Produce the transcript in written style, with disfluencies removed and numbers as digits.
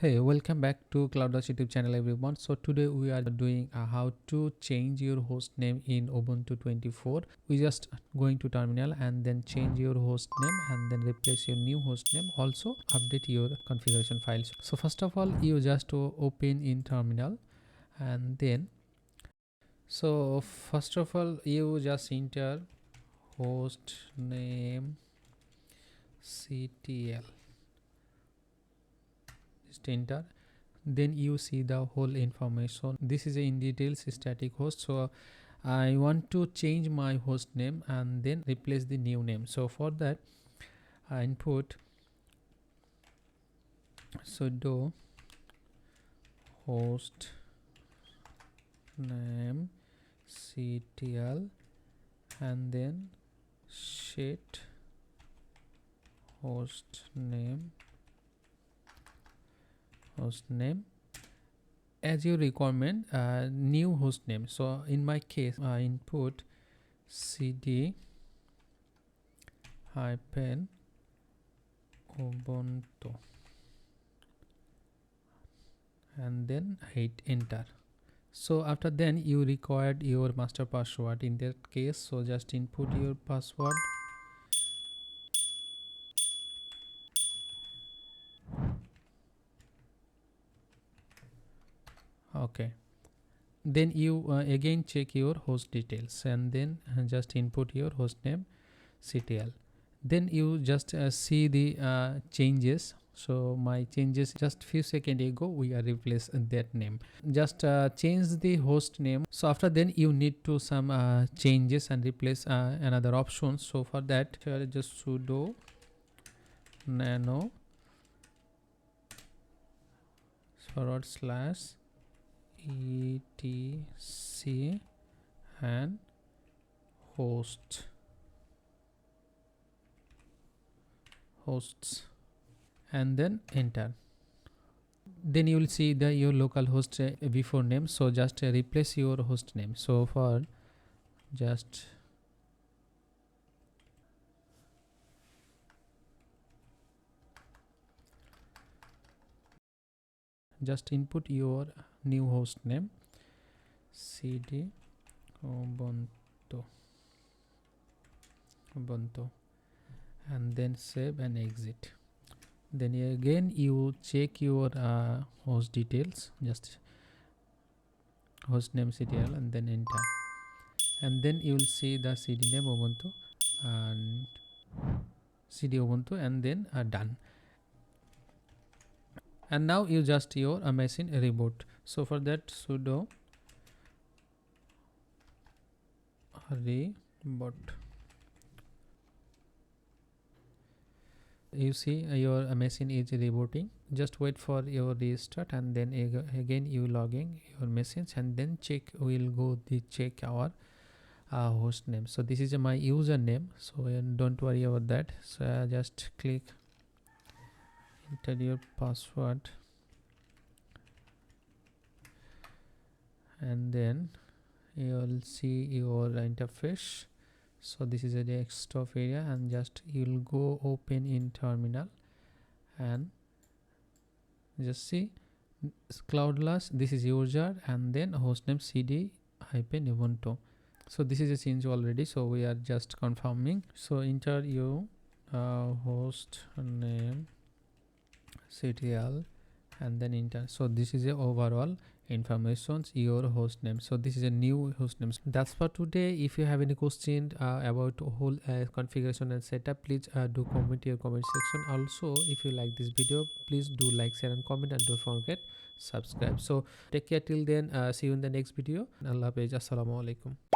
Hey, welcome back to ClouDolus YouTube channel everyone. So today we are doing how to change your host name in Ubuntu 24. We just going to terminal and then change your host name and then replace your new host name. Also update your configuration files. So first of all, you just open in terminal and then first of all you just enter host name ctl. Just enter, then you see the whole information. This is a in details static host, so I want to change my host name and then replace the new name. So for that I input sudo host name ctl and then set host name as your requirement, new host name. So in my case I input cd hyphen ubuntu and then hit enter. So after then you required your master password in that case, so just input your password. Okay, then you again check your host details and then just input your host name ctl. Then you just see the changes. So my changes just few seconds ago we are replaced that name. Just change the host name. So after then you need to some changes and replace another option. So for that just sudo nano /etc and hosts and then enter. Then you will see the your local host before name. So just replace your host name. So for just input your new host name cd ubuntu and then save and exit. Then again you check your host details, just host name ctl and then enter, and then you will see the cd name ubuntu and cd ubuntu and then done. And now you just your machine reboot. So for that sudo reboot. You see your machine is rebooting. Just wait for your restart and then again you logging your machines and then check. We'll go the check our host name. So this is my username, so don't worry about that. So just click enter your password and then you'll see your interface. So this is a desktop area and just you'll go open in terminal and just see ClouDolus. This is user and then hostname cd hyphen ubuntu. So this is a change already, so we are just confirming. So enter your host name ctl and then enter. So this is a overall informations your host name. So this is a new host name. That's for today. If you have any question about whole configuration and setup, please do comment your comment section. Also if you like this video, please do like, share and comment, and don't forget subscribe. So take care till then. See you in the next video. Allah Hafiz. Assalamu alaikum.